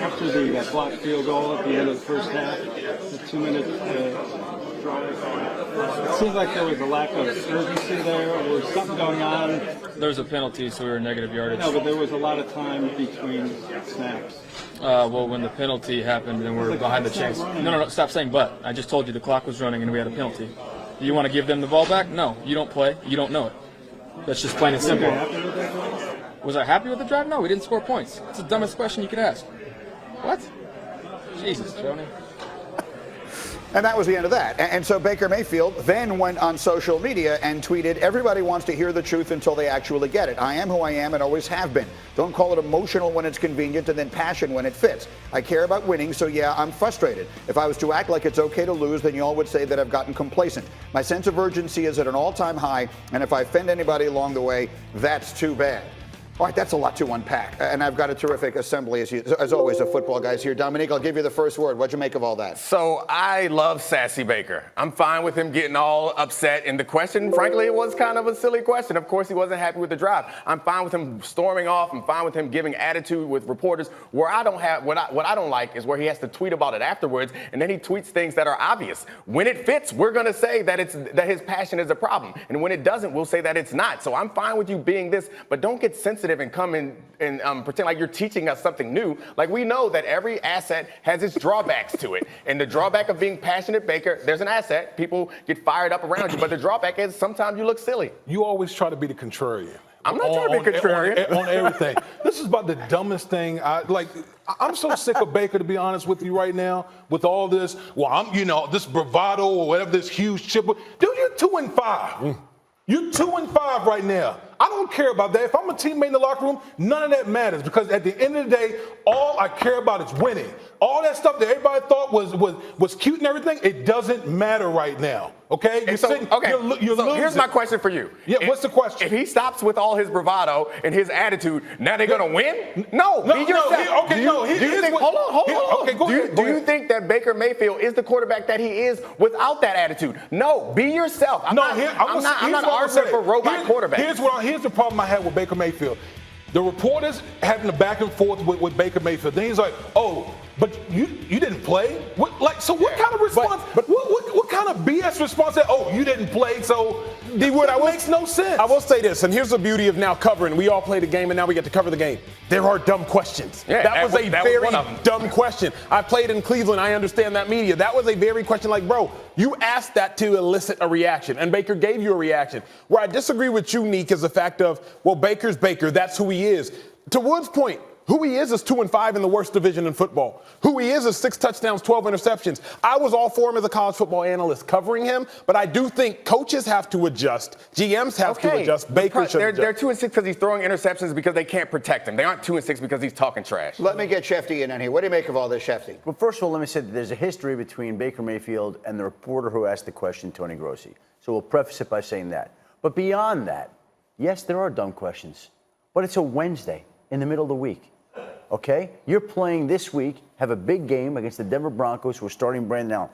after the blocked field goal at the end of the first half, the 2-minute drive. It seemed like there was a lack of urgency there, or something going on. There was a penalty, so we were negative yardage. No, but there was a lot of time between snaps. Well, when the penalty happened and we're behind the chains. No, stop saying but. I just told you the clock was running and we had a penalty. You want to give them the ball back? No, you don't play. You don't know it. That's just plain and simple. Was I happy with the drive? No, we didn't score points. It's the dumbest question you could ask. What? Jesus, Tony. And that was the end of that. And so Baker Mayfield then went on social media and tweeted, "Everybody wants to hear the truth until they actually get it. I am who I am and always have been. Don't call it emotional when it's convenient and then passion when it fits. I care about winning, so yeah, I'm frustrated. If I was to act like it's okay to lose, then y'all would say that I've gotten complacent. My sense of urgency is at an all-time high, and if I offend anybody along the way, that's too bad." All right, that's a lot to unpack. And I've got a terrific assembly, as always, of football guys here. Dominique, I'll give you the first word. What'd you make of all that? So I love Sassy Baker. I'm fine with him getting all upset. And the question, frankly, it was kind of a silly question. Of course, he wasn't happy with the drive. I'm fine with him storming off. I'm fine with him giving attitude with reporters. Where I don't have, what I don't like is where he has to tweet about it afterwards, and then he tweets things that are obvious. When it fits, we're going to say that that his passion is a problem. And when it doesn't, we'll say that it's not. So I'm fine with you being this, but don't get sensitive and come in and pretend like you're teaching us something new. Like, we know that every asset has its drawbacks to it. And the drawback of being passionate Baker, there's an asset. People get fired up around you. But the drawback is sometimes you look silly. You always try to be the contrarian. I'm not trying to be contrarian. On everything. This is about the dumbest thing. I'm so sick of Baker, to be honest with you right now, with all this. Well, this bravado or whatever, this huge chip. Dude, you're 2-5. You're 2-5 right now. I don't care about that. If I'm a teammate in the locker room, none of that matters, because at the end of the day, all I care about is winning. All that stuff that everybody thought was cute and everything, it doesn't matter right now. Okay? Here's my question for you. Yeah, what's the question? If he stops with all his bravado and his attitude, now they're going to win? No, be yourself. Do you think that Baker Mayfield is the quarterback that he is without that attitude? No, be yourself. I'm not arguing for robot quarterbacks. Here's the problem I had with Baker Mayfield. The reporters having the back and forth with Baker Mayfield. Then he's like, "Oh, but you didn't play." What kind of response? What kind of BS response? That, "Oh, you didn't play," so that makes no sense. I will say this, and here's the beauty of now covering. We all played a game, and now we get to cover the game. There are dumb questions. Yeah, that was a very dumb question. I played in Cleveland. I understand that media. That was a very question like, bro, you asked that to elicit a reaction, and Baker gave you a reaction. Where I disagree with you, Neek, is the fact of, well, Baker's Baker. That's who he is. To Wood's point, who he is 2-5 in the worst division in football. Who he is 6 touchdowns, 12 interceptions. I was all for him as a college football analyst covering him, but I do think coaches have to adjust. GMs have to adjust. Baker should adjust. They're 2-6 because he's throwing interceptions because they can't protect him. They aren't 2-6 because he's talking trash. Let me get Shefty in here. What do you make of all this, Shefty? Well, first of all, let me say that there's a history between Baker Mayfield and the reporter who asked the question, Tony Grossi. So we'll preface it by saying that. But beyond that, yes, there are dumb questions. But it's a Wednesday in the middle of the week. Okay? You're playing this week, have a big game against the Denver Broncos who are starting Brandon Allen.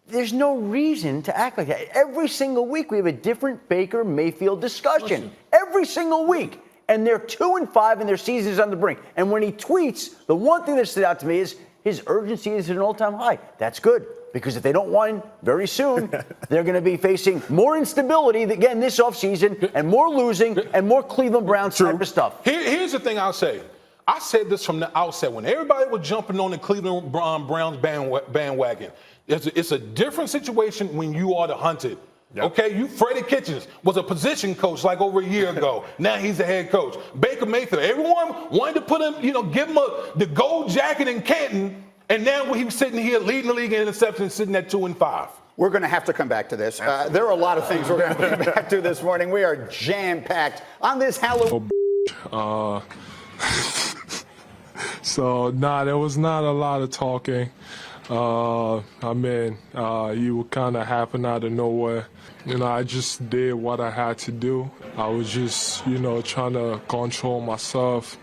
There's no reason to act like that. Every single week we have a different Baker Mayfield discussion. Every single week. And they're 2-5 and their season is on the brink. And when he tweets, the one thing that stood out to me is his urgency is at an all-time high. That's good. Because if they don't win very soon, they're going to be facing more instability again this offseason and more losing and more Cleveland Browns type of stuff. Here's the thing I'll say. I said this from the outset when everybody was jumping on the Cleveland Browns bandwagon. It's a different situation when you are the hunted. Yep. Okay, Freddie Kitchens was a position coach like over a year ago. Now he's a head coach. Baker Mayfield, everyone wanted to put him, give him the gold jacket in Canton, and now he's sitting here leading the league in interceptions, sitting at 2-5. We're going to have to come back to this. There are a lot of things we're going to come back to this morning. We are jam-packed on this Halloween. There was not a lot of talking. You were kind of happened out of nowhere. I just did what I had to do. I was just, trying to control myself.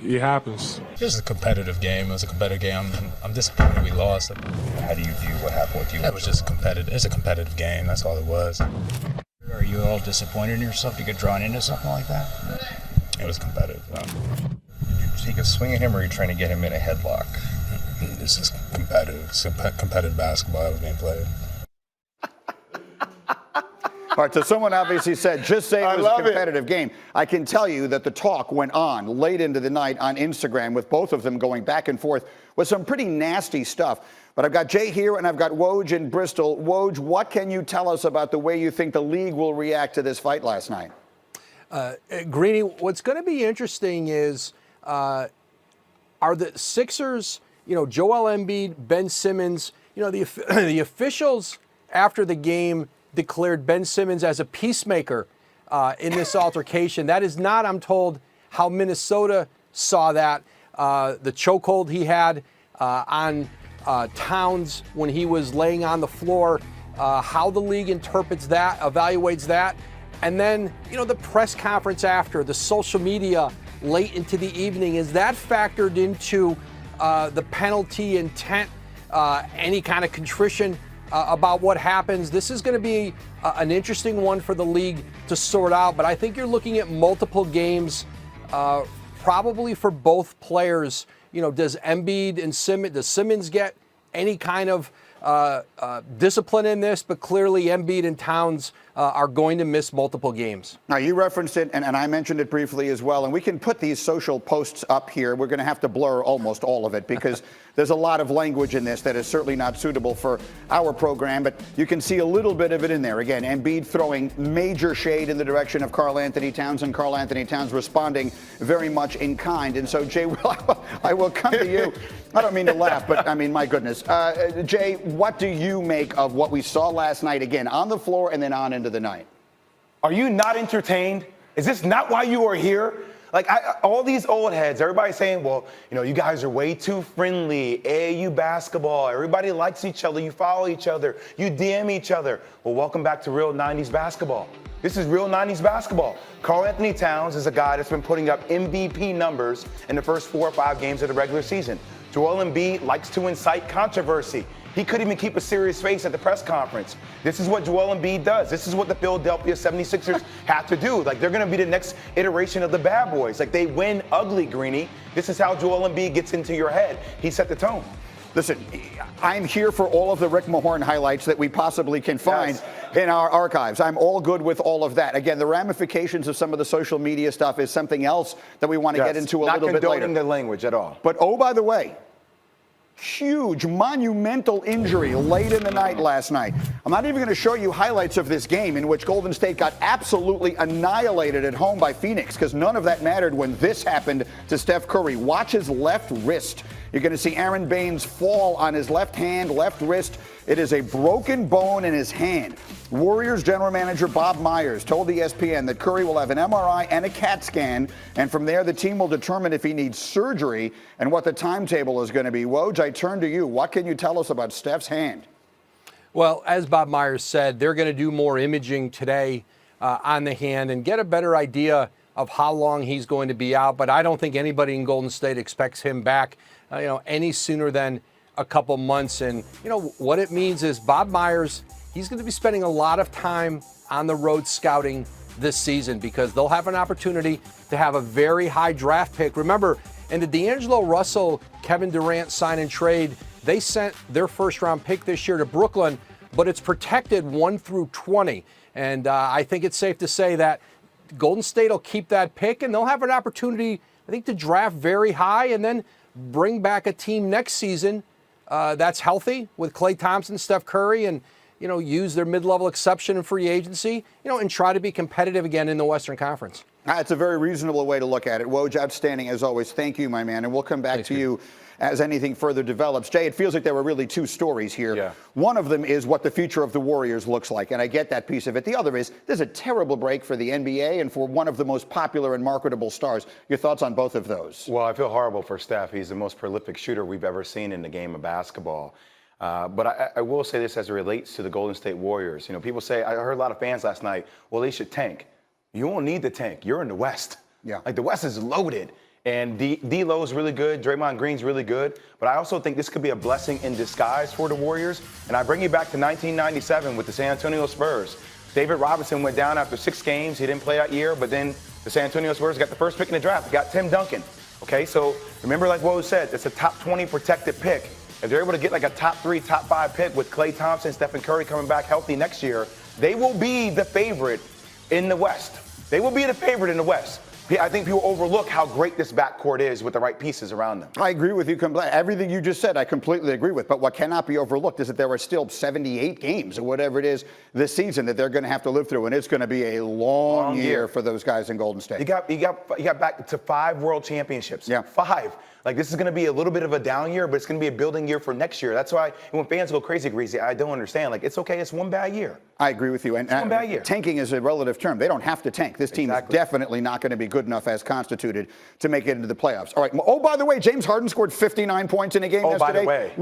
It happens. It was a competitive game. It was a competitive game. I'm disappointed we lost. How do you view what happened with you? It was just competitive. It's a competitive game. That's all it was. Are you all disappointed in yourself to get drawn into something like that? It was competitive. Did you take a swing at him, or are you trying to get him in a headlock? This is competitive. It's competitive basketball that was being played. All right, so someone obviously said, just say it was a competitive game. I can tell you that the talk went on late into the night on Instagram with both of them going back and forth with some pretty nasty stuff. But I've got Jay here and I've got Woj in Bristol. Woj, what can you tell us about the way you think the league will react to this fight last night? Greeny, what's going to be interesting is are the Sixers, Joel Embiid, Ben Simmons, the officials after the game declared Ben Simmons as a peacemaker in this altercation. That is not, I'm told, how Minnesota saw that. The chokehold he had on Towns when he was laying on the floor, how the league interprets that, evaluates that. And then, the press conference after, the social media late into the evening, is that factored into the penalty intent, any kind of contrition about what happens? This is going to be an interesting one for the league to sort out, but I think you're looking at multiple games, probably for both players. Does Embiid and does Simmons get any kind of discipline in this? But clearly Embiid and Towns are going to miss multiple games. Now, you referenced it, and I mentioned it briefly as well, and we can put these social posts up here. We're going to have to blur almost all of it because there's a lot of language in this that is certainly not suitable for our program, but you can see a little bit of it in there. Again, Embiid throwing major shade in the direction of Karl Anthony Towns, and Karl Anthony Towns responding very much in kind. And so, Jay, I will come to you. I don't mean to laugh, but I mean, my goodness. Jay, what do you make of what we saw last night, again, on the floor and then on into the night? Are you not entertained? Is this not why you are here? Like, all these old heads, everybody's saying, well, you guys are way too friendly. AAU basketball, everybody likes each other. You follow each other. You DM each other. Well, welcome back to real 90s basketball. This is real 90s basketball. Karl Anthony Towns is a guy that's been putting up MVP numbers in the first 4 or 5 games of the regular season. Joel Embiid likes to incite controversy. He couldn't even keep a serious face at the press conference. This is what Joel Embiid does. This is what the Philadelphia 76ers have to do. Like, they're going to be the next iteration of the bad boys. Like, they win ugly, Greeny. This is how Joel Embiid gets into your head. He set the tone. Listen, I'm here for all of the Rick Mahorn highlights that we possibly can find in our archives. I'm all good with all of that. Again, the ramifications of some of the social media stuff is something else that we want to get into a little bit later. Not condoning the language at all. But, oh, by the way, huge, monumental injury late in the night last night. I'm not even going to show you highlights of this game in which Golden State got absolutely annihilated at home by Phoenix, because none of that mattered when this happened to Steph Curry. Watch his left wrist. You're going to see Aaron Baines fall on his left hand, left wrist. It is a broken bone in his hand. Warriors general manager Bob Myers told ESPN that Curry will have an MRI and a CAT scan, and from there the team will determine if he needs surgery and what the timetable is going to be. Woj, I turn to you. What can you tell us about Steph's hand? Well, as Bob Myers said, they're going to do more imaging today on the hand and get a better idea of how long he's going to be out. But I don't think anybody in Golden State expects him back, any sooner than a couple months. And, what it means is Bob Myers, he's going to be spending a lot of time on the road scouting this season because they'll have an opportunity to have a very high draft pick. Remember, in the D'Angelo Russell, Kevin Durant sign and trade, they sent their first-round pick this year to Brooklyn, but it's protected 1 through 20. And I think it's safe to say that Golden State will keep that pick, and they'll have an opportunity, I think, to draft very high and then bring back a team next season that's healthy with Klay Thompson, Steph Curry, and use their mid-level exception in free agency, and try to be competitive again in the Western Conference. It's a very reasonable way to look at it. Woj, outstanding as always. Thank you, my man. And we'll come back to you as anything further develops. Jay, it feels like there were really 2 stories here. Yeah. One of them is what the future of the Warriors looks like, and I get that piece of it. The other is there's a terrible break for the NBA and for one of the most popular and marketable stars. Your thoughts on both of those? Well, I feel horrible for Steph. He's the most prolific shooter we've ever seen in the game of basketball. But I will say this as it relates to the Golden State Warriors. People say, I heard a lot of fans last night, well, they should tank. You won't need to tank. You're in the West. Yeah. Like, the West is loaded. And D'Lo's really good. Draymond Green's really good. But I also think this could be a blessing in disguise for the Warriors. And I bring you back to 1997 with the San Antonio Spurs. David Robinson went down after 6 games. He didn't play that year. But then the San Antonio Spurs got the first pick in the draft. They got Tim Duncan. Okay, so remember, like Woe said, it's a top 20 protected pick. If they're able to get like a top 3, top 5 pick with Klay Thompson, Stephen Curry coming back healthy next year, they will be the favorite in the West. They will be the favorite in the West. I think people overlook how great this backcourt is with the right pieces around them. I agree with you completely. Everything you just said, I completely agree with. But what cannot be overlooked is that there are still 78 games or whatever it is this season that they're going to have to live through, and it's going to be a long year for those guys in Golden State. You got back to 5 world championships. Yeah. 5. Like, this is going to be a little bit of a down year, but it's going to be a building year for next year. That's why when fans go crazy, I don't understand. Like, it's okay. It's one bad year. I agree with you. And one bad year. Tanking is a relative term. They don't have to tank. This team is definitely not going to be good enough as constituted to make it into the playoffs. All right. Oh, by the way, James Harden scored 59 points in a game yesterday. By the way.